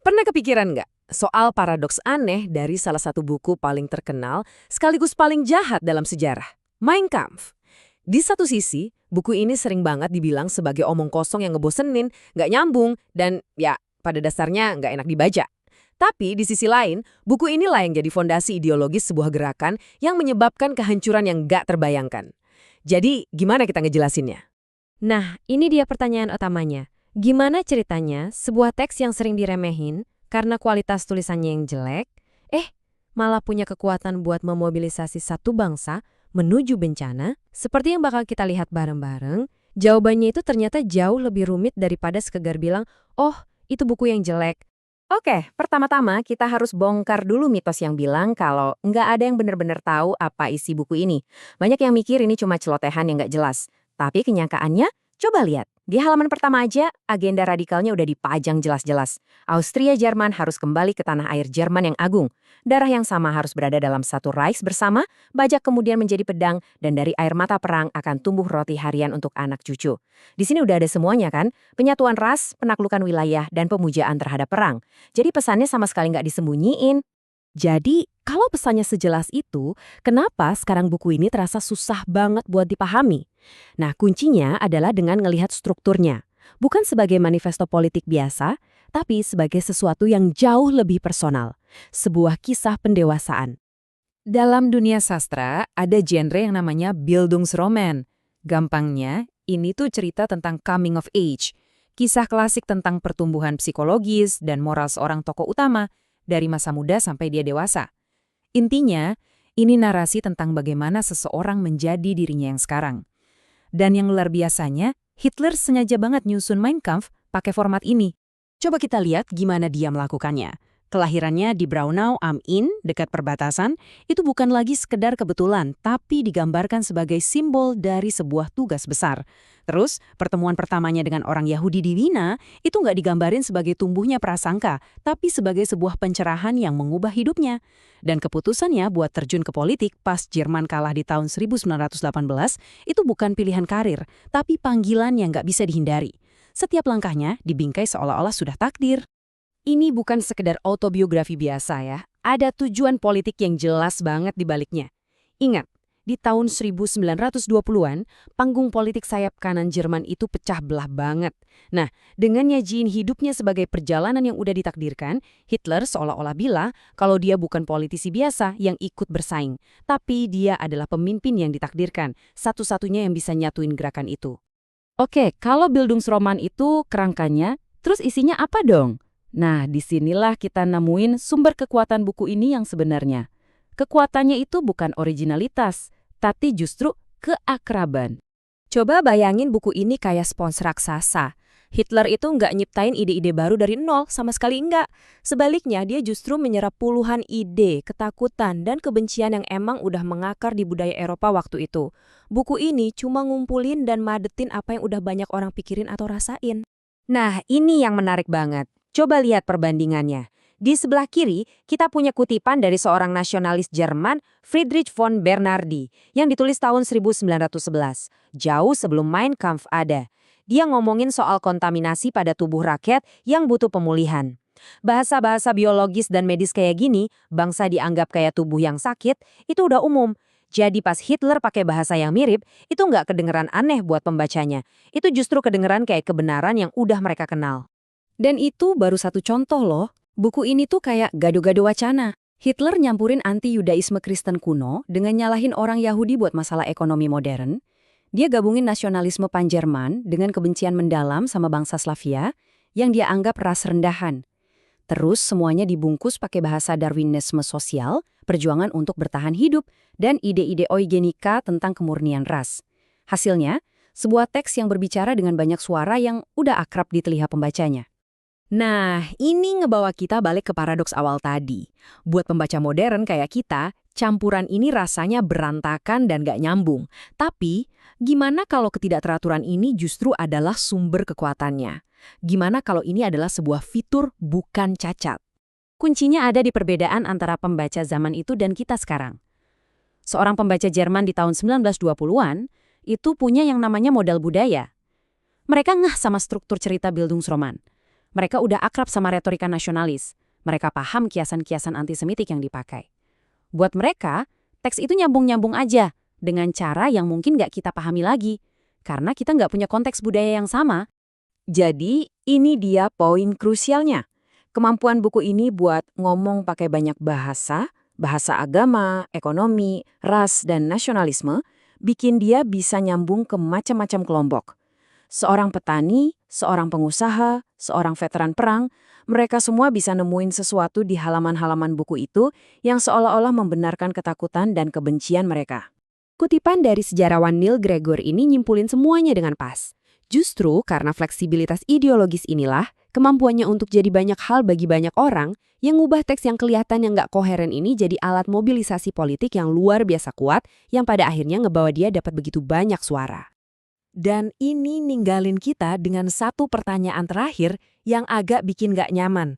Pernah kepikiran nggak soal paradoks aneh dari salah satu buku paling terkenal sekaligus paling jahat dalam sejarah, Mein Kampf? Di satu sisi, buku ini sering banget dibilang sebagai omong kosong yang ngebosenin, nggak nyambung, dan ya pada dasarnya nggak enak dibaca. Tapi di sisi lain, buku inilah yang jadi fondasi ideologis sebuah gerakan yang menyebabkan kehancuran yang nggak terbayangkan. Jadi, gimana kita ngejelasinnya? Nah, ini dia pertanyaan utamanya. Gimana ceritanya sebuah teks yang sering diremehin karena kualitas tulisannya yang jelek, malah punya kekuatan buat memobilisasi satu bangsa menuju bencana, seperti yang bakal kita lihat bareng-bareng? Jawabannya itu ternyata jauh lebih rumit daripada sekedar bilang, oh, itu buku yang jelek. Oke, pertama-tama kita harus bongkar dulu mitos yang bilang kalau nggak ada yang benar-benar tahu apa isi buku ini. Banyak yang mikir ini cuma celotehan yang nggak jelas. Tapi kenyataannya, coba lihat. Di halaman pertama aja, agenda radikalnya udah dipajang jelas-jelas. Austria-Jerman harus kembali ke tanah air Jerman yang agung. Darah yang sama harus berada dalam satu Reich bersama, bajak kemudian menjadi pedang, dan dari air mata perang akan tumbuh roti harian untuk anak cucu. Di sini udah ada semuanya kan? Penyatuan ras, penaklukan wilayah, dan pemujaan terhadap perang. Jadi pesannya sama sekali nggak disembunyiin. Jadi, kalau pesannya sejelas itu, kenapa sekarang buku ini terasa susah banget buat dipahami? Nah, kuncinya adalah dengan ngelihat strukturnya. Bukan sebagai manifesto politik biasa, tapi sebagai sesuatu yang jauh lebih personal. Sebuah kisah pendewasaan. Dalam dunia sastra, ada genre yang namanya Bildungsroman. Gampangnya, ini tuh cerita tentang coming of age. Kisah klasik tentang pertumbuhan psikologis dan moral seorang tokoh utama dari masa muda sampai dia dewasa. Intinya, ini narasi tentang bagaimana seseorang menjadi dirinya yang sekarang. Dan yang luar biasanya, Hitler sengaja banget nyusun Mein Kampf pakai format ini. Coba kita lihat gimana dia melakukannya. Kelahirannya di Braunau am Inn, dekat perbatasan, itu bukan lagi sekedar kebetulan, tapi digambarkan sebagai simbol dari sebuah tugas besar. Terus, pertemuan pertamanya dengan orang Yahudi di Wina, itu nggak digambarin sebagai tumbuhnya prasangka, tapi sebagai sebuah pencerahan yang mengubah hidupnya. Dan keputusannya buat terjun ke politik pas Jerman kalah di tahun 1918, itu bukan pilihan karir, tapi panggilan yang nggak bisa dihindari. Setiap langkahnya dibingkai seolah-olah sudah takdir. Ini bukan sekedar autobiografi biasa ya. Ada tujuan politik yang jelas banget di baliknya. Ingat, di tahun 1920-an, panggung politik sayap kanan Jerman itu pecah belah banget. Nah, dengan nyajiin hidupnya sebagai perjalanan yang udah ditakdirkan, Hitler seolah-olah bilang kalau dia bukan politisi biasa yang ikut bersaing, tapi dia adalah pemimpin yang ditakdirkan, satu-satunya yang bisa nyatuin gerakan itu. Oke, kalau Bildungsroman itu kerangkanya, terus isinya apa dong? Nah, disinilah kita nemuin sumber kekuatan buku ini yang sebenarnya. Kekuatannya itu bukan originalitas, tapi justru keakraban. Coba bayangin buku ini kayak spons raksasa. Hitler itu nggak nyiptain ide-ide baru dari nol, sama sekali enggak. Sebaliknya, dia justru menyerap puluhan ide, ketakutan, dan kebencian yang emang udah mengakar di budaya Eropa waktu itu. Buku ini cuma ngumpulin dan madetin apa yang udah banyak orang pikirin atau rasain. Nah, ini yang menarik banget. Coba lihat perbandingannya. Di sebelah kiri, kita punya kutipan dari seorang nasionalis Jerman, Friedrich von Bernhardi, yang ditulis tahun 1911, jauh sebelum Mein Kampf ada. Dia ngomongin soal kontaminasi pada tubuh rakyat yang butuh pemulihan. Bahasa-bahasa biologis dan medis kayak gini, bangsa dianggap kayak tubuh yang sakit, itu udah umum. Jadi pas Hitler pakai bahasa yang mirip, itu nggak kedengeran aneh buat pembacanya. Itu justru kedengeran kayak kebenaran yang udah mereka kenal. Dan itu baru satu contoh loh. Buku ini tuh kayak gado-gado wacana. Hitler nyampurin anti-Yudaisme Kristen kuno dengan nyalahin orang Yahudi buat masalah ekonomi modern. Dia gabungin nasionalisme Pan-Jerman dengan kebencian mendalam sama bangsa Slavia yang dia anggap ras rendahan. Terus semuanya dibungkus pakai bahasa Darwinisme sosial, perjuangan untuk bertahan hidup, dan ide-ide eugenika tentang kemurnian ras. Hasilnya, sebuah teks yang berbicara dengan banyak suara yang udah akrab di telinga pembacanya. Nah, ini ngebawa kita balik ke paradoks awal tadi. Buat pembaca modern kayak kita, campuran ini rasanya berantakan dan gak nyambung. Tapi, gimana kalau ketidakteraturan ini justru adalah sumber kekuatannya? Gimana kalau ini adalah sebuah fitur bukan cacat? Kuncinya ada di perbedaan antara pembaca zaman itu dan kita sekarang. Seorang pembaca Jerman di tahun 1920-an itu punya yang namanya modal budaya. Mereka ngeh sama struktur cerita Bildungsroman. Mereka udah akrab sama retorika nasionalis. Mereka paham kiasan-kiasan antisemitik yang dipakai. Buat mereka, teks itu nyambung-nyambung aja dengan cara yang mungkin nggak kita pahami lagi, karena kita nggak punya konteks budaya yang sama. Jadi, ini dia poin krusialnya. Kemampuan buku ini buat ngomong pakai banyak bahasa agama, ekonomi, ras, dan nasionalisme, bikin dia bisa nyambung ke macam-macam kelompok. Seorang petani, seorang pengusaha, seorang veteran perang, mereka semua bisa nemuin sesuatu di halaman-halaman buku itu yang seolah-olah membenarkan ketakutan dan kebencian mereka. Kutipan dari sejarawan Neil Gregor ini nyimpulin semuanya dengan pas. Justru karena fleksibilitas ideologis inilah, kemampuannya untuk jadi banyak hal bagi banyak orang, yang ngubah teks yang kelihatan yang nggak koheren ini jadi alat mobilisasi politik yang luar biasa kuat, yang pada akhirnya ngebawa dia dapat begitu banyak suara. Dan ini ninggalin kita dengan satu pertanyaan terakhir yang agak bikin gak nyaman.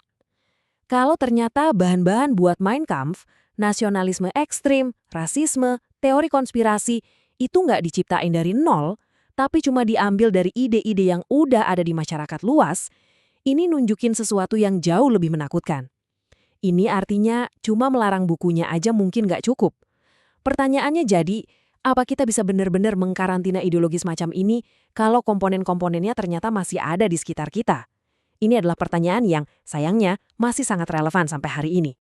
Kalau ternyata bahan-bahan buat Mein Kampf, nasionalisme ekstrim, rasisme, teori konspirasi, itu nggak diciptain dari nol, tapi cuma diambil dari ide-ide yang udah ada di masyarakat luas, ini nunjukin sesuatu yang jauh lebih menakutkan. Ini artinya cuma melarang bukunya aja mungkin nggak cukup. Pertanyaannya jadi, apa kita bisa benar-benar mengkarantina ideologi semacam ini kalau komponen-komponennya ternyata masih ada di sekitar kita? Ini adalah pertanyaan yang sayangnya masih sangat relevan sampai hari ini.